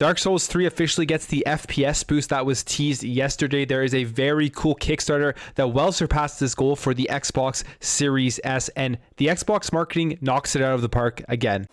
Dark Souls 3 officially gets the FPS boost that was teased yesterday. There is a very cool Kickstarter that well surpassed this goal for the Xbox Series S, and the Xbox marketing knocks it out of the park again.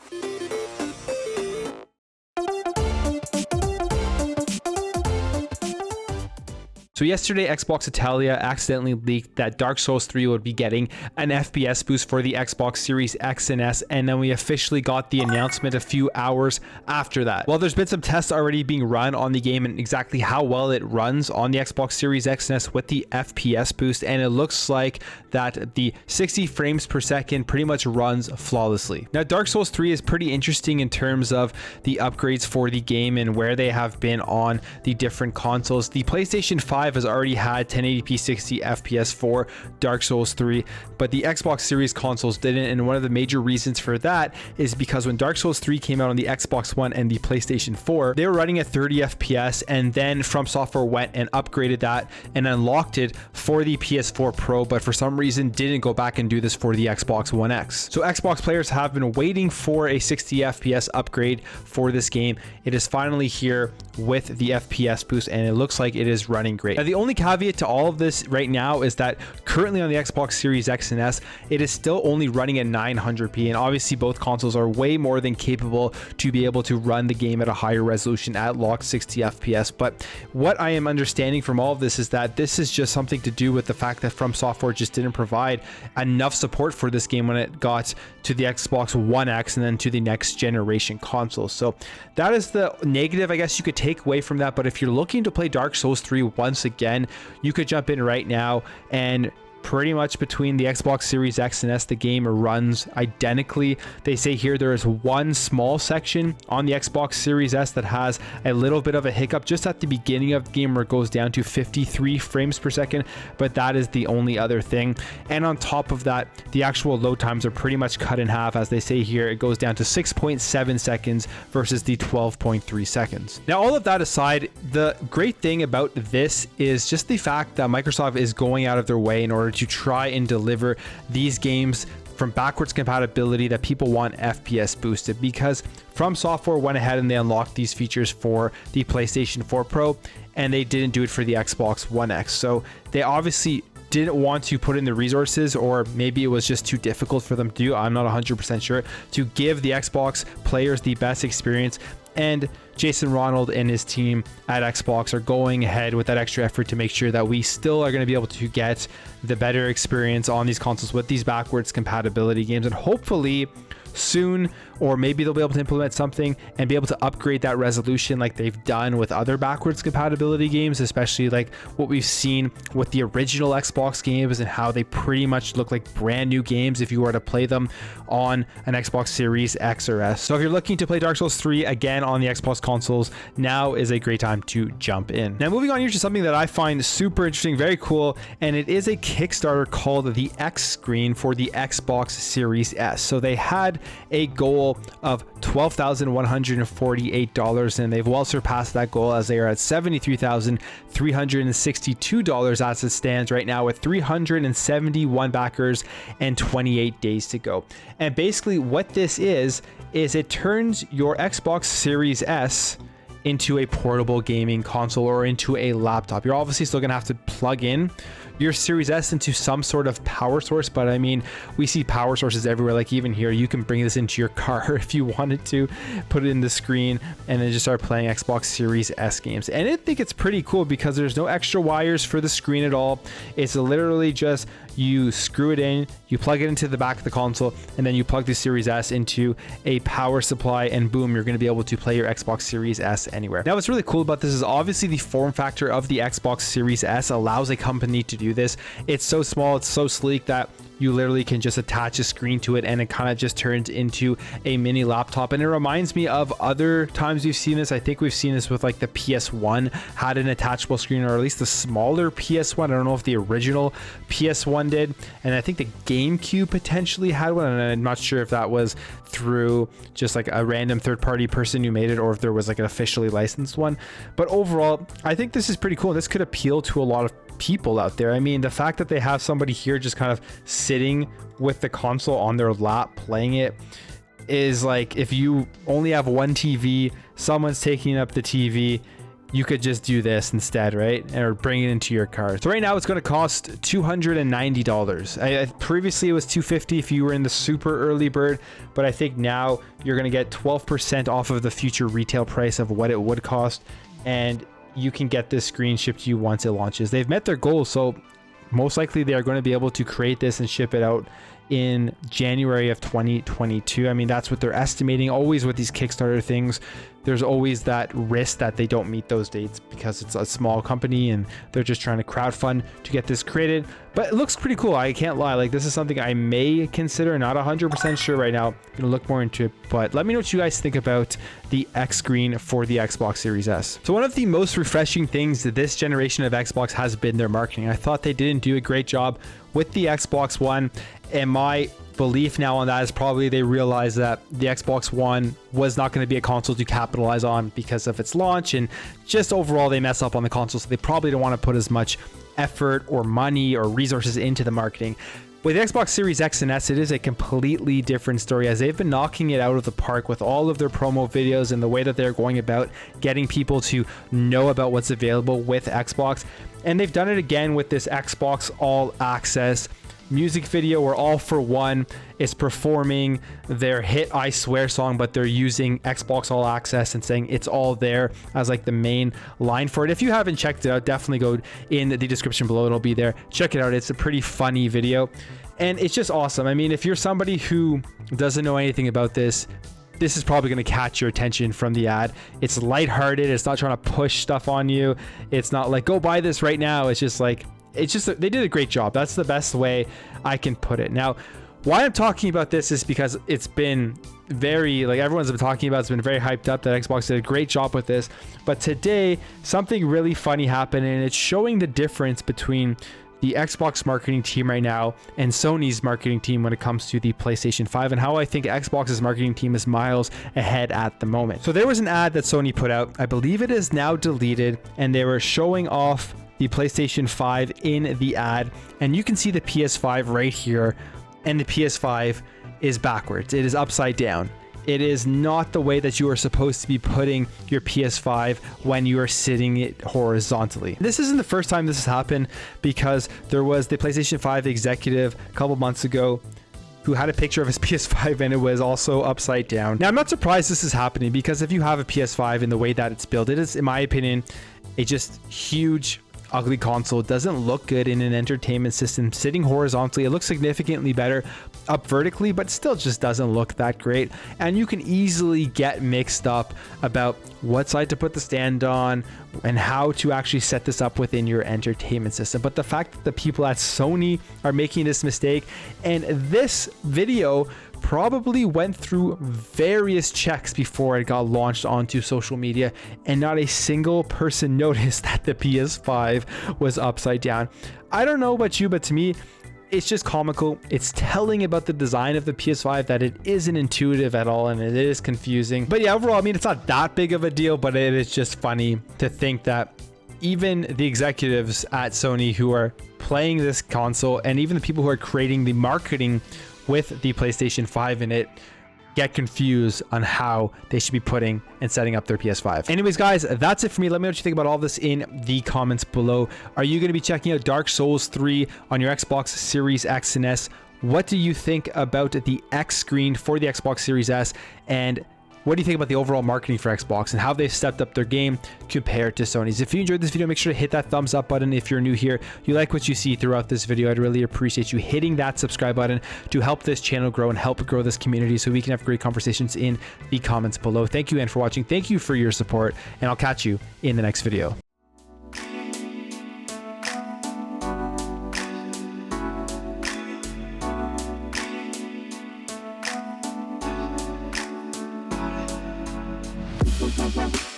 So yesterday, Xbox Italia accidentally leaked that Dark Souls 3 would be getting an FPS boost for the Xbox Series X and S, and then we officially got the announcement a few hours after that. Well, there's been some tests already being run on the game and exactly how well it runs on the Xbox Series X and S with the FPS boost, and it looks like that the 60 frames per second pretty much runs flawlessly. Now, Dark Souls 3 is pretty interesting in terms of the upgrades for the game and where they have been on the different consoles. The PlayStation 5 has already had 1080p 60 FPS for Dark Souls 3, but the Xbox Series consoles didn't, and one of the major reasons for that is because when Dark Souls 3 came out on the Xbox One and the PlayStation 4, they were running at 30 FPS, and then From Software went and upgraded that and unlocked it for the PS4 Pro, but for some reason didn't go back and do this for the Xbox One X. So Xbox players have been waiting for a 60 FPS upgrade for this game. It is finally here with the FPS boost, and it looks like it is running great. Now, the only caveat to all of this right now is that currently on the Xbox Series X and S, it is still only running at 900p, and obviously both consoles are way more than capable to be able to run the game at a higher resolution at locked 60 FPS. But what I am understanding from all of this is that this is just something to do with the fact that From Software just didn't provide enough support for this game when it got to the Xbox One X and then to the next generation console. So that is the negative, I guess you could take away from that. But if you're looking to play Dark Souls 3 once again, you could jump in right now, and pretty much between the Xbox Series X and S, the game runs identically. They say here there is one small section on the Xbox Series S that has a little bit of a hiccup just at the beginning of the game where it goes down to 53 frames per second, but that is the only other thing. And on top of that, the actual load times are pretty much cut in half. As they say here, it goes down to 6.7 seconds versus the 12.3 seconds. Now, all of that aside, the great thing about this is just the fact that Microsoft is going out of their way in order to try and deliver these games from backwards compatibility that people want FPS boosted, because From Software went ahead and they unlocked these features for the PlayStation 4 Pro, and they didn't do it for the Xbox One X. So they obviously didn't want to put in the resources, or maybe it was just too difficult for them to do. I'm not 100% sure, to give the Xbox players the best experience. And Jason Ronald and his team at Xbox are going ahead with that extra effort to make sure that we still are going to be able to get the better experience on these consoles with these backwards compatibility games. And hopefully soon, or maybe they'll be able to implement something and be able to upgrade that resolution like they've done with other backwards compatibility games, especially like what we've seen with the original Xbox games and how they pretty much look like brand new games if you were to play them on an Xbox Series X or S. So if you're looking to play Dark Souls 3 again on the Xbox consoles, now is a great time to jump in. Now, moving on here to something that I find super interesting, very cool, and it is a Kickstarter called the X Screen for the Xbox Series S. So they had a goal of $12,148, and they've well surpassed that goal as they are at $73,362 as it stands right now, with 371 backers and 28 days to go. And basically what this is it turns your Xbox Series S into a portable gaming console or into a laptop. You're obviously still gonna have to plug in your Series S into some sort of power source, but I mean, we see power sources everywhere. Like even here, you can bring this into your car if you wanted to, put it in the screen, and then just start playing Xbox Series S games. And I think it's pretty cool because there's no extra wires for the screen at all. It's literally just you screw it in, you plug it into the back of the console, and then you plug the Series S into a power supply, and boom, you're going to be able to play your Xbox Series S anywhere. Now, what's really cool about this is obviously the form factor of the Xbox Series S allows a company to do this. It's so small, it's so sleek that you literally can just attach a screen to it and it kind of just turns into a mini laptop. And it reminds me of other times we've seen this. I think we've seen this with like the PS1 had an attachable screen, or at least the smaller PS1. I don't know if the original PS1 did. And I think the GameCube potentially had one, and I'm not sure if that was through just like a random third-party person who made it, or if there was like an officially licensed one. But overall, I think this is pretty cool. This could appeal to a lot of people out there. I mean, the fact that they have somebody here just kind of sitting with the console on their lap playing it, is like, if you only have one TV, someone's taking up the TV, you could just do this instead, right? Or bring it into your car. So right now it's going to cost $290. Previously it was $250 if you were in the super early bird, but I think now you're going to get 12% off of the future retail price of what it would cost, and you can get this screen shipped to you once it launches. They've met their goals, so most likely they are going to be able to create this and ship it out in January of 2022. I mean, that's what they're estimating. Always with these Kickstarter things, there's always that risk that they don't meet those dates because it's a small company and they're just trying to crowdfund to get this created. But it looks pretty cool. I can't lie. Like, this is something I may consider. Not 100% sure right now. I'm gonna look more into it. But let me know what you guys think about the X screen for the Xbox Series S. So one of the most refreshing things that this generation of Xbox has been their marketing. I thought they didn't do a great job with the Xbox One, and my belief now on that is probably they realized that the Xbox One was not going to be a console to capitalize on because of its launch, and just overall they mess up on the console, so they probably don't want to put as much effort or money or resources into the marketing. With the Xbox Series X and S, it is a completely different story, as they've been knocking it out of the park with all of their promo videos and the way that they're going about getting people to know about what's available with Xbox. And they've done it again with this Xbox All Access music video where All For One is performing their hit I Swear song, but they're using Xbox All Access and saying it's all there as like the main line for it. If you haven't checked it out, definitely go in the description below, it'll be there. Check it out. It's a pretty funny video and it's just awesome. I mean, if you're somebody who doesn't know anything about this is probably going to catch your attention from the ad. It's lighthearted. It's not trying to push stuff on you. It's not like, go buy this right now. It's just like, they did a great job. That's the best way I can put it. Now, why I'm talking about this is because it's been very, like, everyone's been talking about, it's been very hyped up that Xbox did a great job with this. But today, something really funny happened, and it's showing the difference between the Xbox marketing team right now and Sony's marketing team when it comes to the PlayStation 5, and how I think Xbox's marketing team is miles ahead at the moment. So there was an ad that Sony put out. I believe it is now deleted, and they were showing off the PlayStation 5 in the ad, and you can see the PS5 right here, and the PS5 is backwards. It is upside down. It is not the way that you are supposed to be putting your PS5 when you are sitting it horizontally. This isn't the first time this has happened, because there was the PlayStation 5 executive a couple months ago who had a picture of his PS5 and it was also upside down. Now, I'm not surprised this is happening, because if you have a PS5 in the way that it's built, it is, in my opinion, a just huge ugly console. It doesn't look good in an entertainment system sitting horizontally. It looks significantly better up vertically, but still just doesn't look that great. And you can easily get mixed up about what side to put the stand on and how to actually set this up within your entertainment system. But the fact that the people at Sony are making this mistake, and this video probably went through various checks before it got launched onto social media, and not a single person noticed that the PS5 was upside down. I don't know about you, but to me, it's just comical. It's telling about the design of the PS5 that it isn't intuitive at all, and it is confusing. But yeah, overall, I mean, it's not that big of a deal, but it is just funny to think that even the executives at Sony who are playing this console, and even the people who are creating the marketing with the PlayStation 5 in it, get confused on how they should be putting and setting up their PS5. Anyways, guys, that's it for me. Let me know what you think about all this in the comments below. Are you going to be checking out Dark Souls 3 on your Xbox Series X and S? What do you think about the X screen for the Xbox Series S? And what do you think about the overall marketing for Xbox and how they've stepped up their game compared to Sony's? If you enjoyed this video, make sure to hit that thumbs up button. If you're new here, you like what you see throughout this video, I'd really appreciate you hitting that subscribe button to help this channel grow and help grow this community so we can have great conversations in the comments below. Thank you, and for watching. Thank you for your support, and I'll catch you in the next video. Bye.